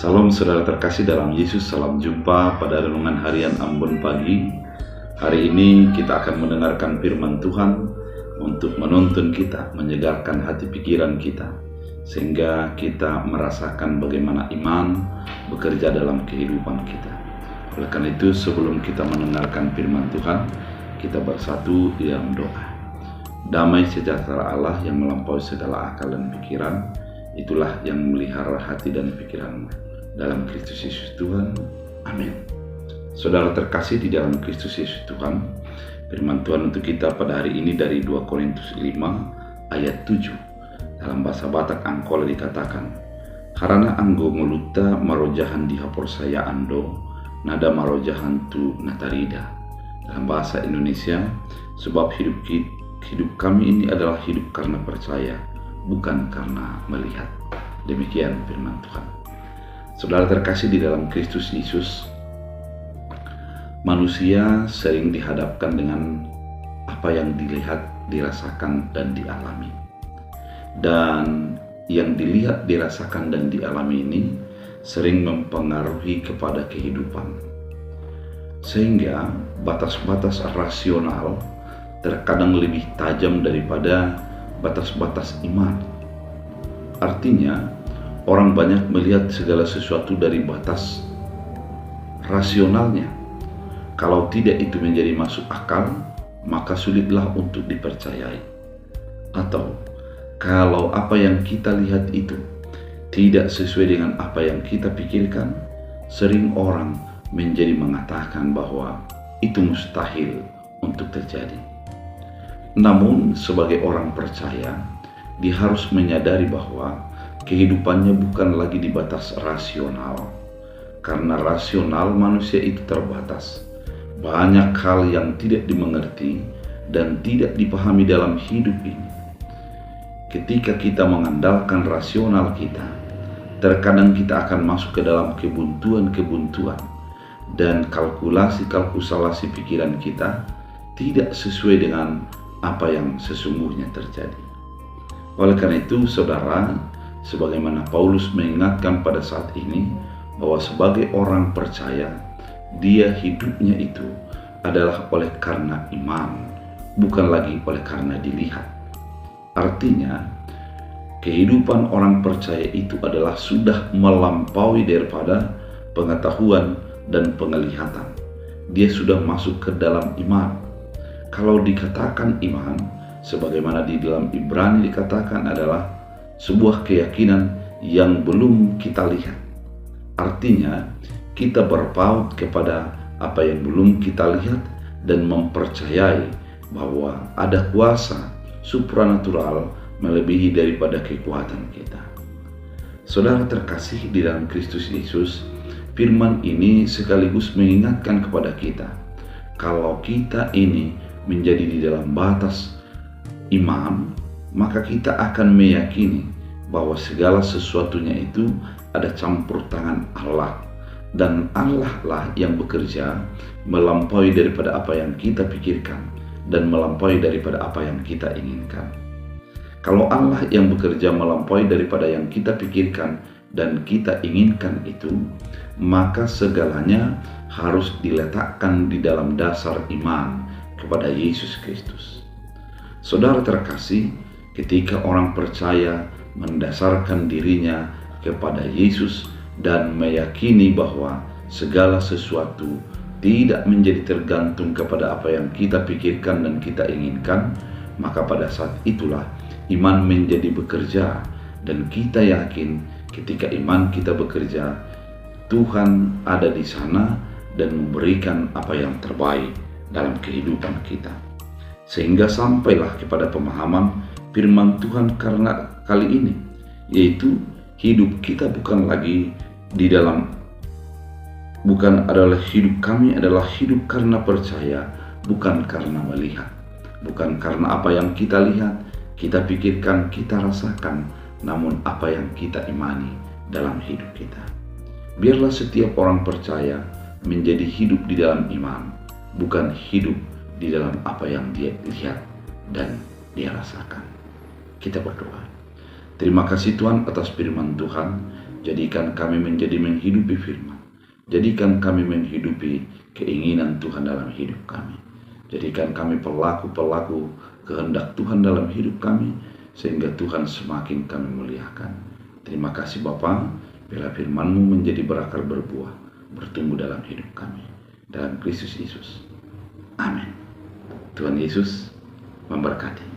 Salam saudara terkasih dalam Yesus, salam jumpa pada renungan harian Ambon pagi. Hari ini kita akan mendengarkan firman Tuhan untuk menuntun kita, menyegarkan hati pikiran kita, sehingga kita merasakan bagaimana iman bekerja dalam kehidupan kita. Oleh karena itu, sebelum kita mendengarkan firman Tuhan, kita bersatu di dalam doa. Damai sejahtera Allah yang melampaui segala akal dan pikiran, itulah yang melihara hati dan pikiranmu dalam Kristus Yesus Tuhan. Amin. Saudara terkasih di dalam Kristus Yesus Tuhan, firman Tuhan untuk kita pada hari ini dari 2 Korintus 5 ayat 7. Dalam bahasa Batak Angkola dikatakan, "Karena anggo meluta marojahan dihapor saya ando, nada marojahan tu natarida." Dalam bahasa Indonesia, sebab hidup kami ini adalah hidup karena percaya, bukan karena melihat. Demikian firman Tuhan. Saudara terkasih di dalam Kristus Yesus, manusia sering dihadapkan dengan apa yang dilihat, dirasakan, dan dialami. Dan yang dilihat, dirasakan, dan dialami ini sering mempengaruhi kepada kehidupan. Sehingga batas-batas rasional terkadang lebih tajam daripada batas-batas iman. Artinya, orang banyak melihat segala sesuatu dari batas rasionalnya. Kalau tidak itu menjadi masuk akal, maka sulitlah untuk dipercayai. Atau, kalau apa yang kita lihat itu tidak sesuai dengan apa yang kita pikirkan, sering orang menjadi mengatakan bahwa itu mustahil untuk terjadi. Namun, sebagai orang percaya, dia harus menyadari bahwa kehidupannya bukan lagi di batas rasional. Karena rasional manusia itu terbatas. Banyak hal yang tidak dimengerti dan tidak dipahami dalam hidup ini. Ketika kita mengandalkan rasional kita, terkadang kita akan masuk ke dalam kebuntuan-kebuntuan, dan kalkulasi pikiran kita tidak sesuai dengan apa yang sesungguhnya terjadi. Oleh karena itu, saudara, sebagaimana Paulus mengingatkan pada saat ini bahwa sebagai orang percaya, dia hidupnya itu adalah oleh karena iman, bukan lagi oleh karena dilihat. Artinya, kehidupan orang percaya itu adalah sudah melampaui daripada pengetahuan dan penglihatan. Dia sudah masuk ke dalam iman. Kalau dikatakan iman, sebagaimana di dalam Ibrani dikatakan, adalah sebuah keyakinan yang belum kita lihat. Artinya, kita berpaut kepada apa yang belum kita lihat dan mempercayai bahwa ada kuasa supranatural melebihi daripada kekuatan kita. Saudara terkasih di dalam Kristus Yesus, firman ini sekaligus mengingatkan kepada kita, kalau kita ini menjadi di dalam batas iman, maka kita akan meyakini bahwa segala sesuatunya itu ada campur tangan Allah, dan Allah lah yang bekerja melampaui daripada apa yang kita pikirkan dan melampaui daripada apa yang kita inginkan. Kalau Allah yang bekerja melampaui daripada yang kita pikirkan dan kita inginkan itu, maka segalanya harus diletakkan di dalam dasar iman kepada Yesus Kristus. Saudara terkasih, ketika orang percaya mendasarkan dirinya kepada Yesus dan meyakini bahwa segala sesuatu tidak menjadi tergantung kepada apa yang kita pikirkan dan kita inginkan, maka pada saat itulah iman menjadi bekerja, dan kita yakin ketika iman kita bekerja, Tuhan ada di sana dan memberikan apa yang terbaik dalam kehidupan kita. Sehingga sampailah kepada pemahaman firman Tuhan karena kali ini, yaitu hidup kita bukan adalah hidup kami adalah hidup karena percaya, bukan karena melihat. Bukan karena apa yang kita lihat, kita pikirkan, kita rasakan, namun apa yang kita imani dalam hidup kita. Biarlah setiap orang percaya menjadi hidup di dalam iman, bukan hidup di dalam apa yang dia lihat dan dia rasakan. Kita berdoa. Terima kasih Tuhan atas firman Tuhan. Jadikan kami menjadi menghidupi firman. Jadikan kami menghidupi keinginan Tuhan dalam hidup kami. Jadikan kami pelaku-pelaku kehendak Tuhan dalam hidup kami, sehingga Tuhan semakin kami muliakan. Terima kasih Bapa, bila firman-Mu menjadi berakar berbuah, bertumbuh dalam hidup kami. Dalam Kristus Yesus. Amin. Tuhan Yesus memberkati.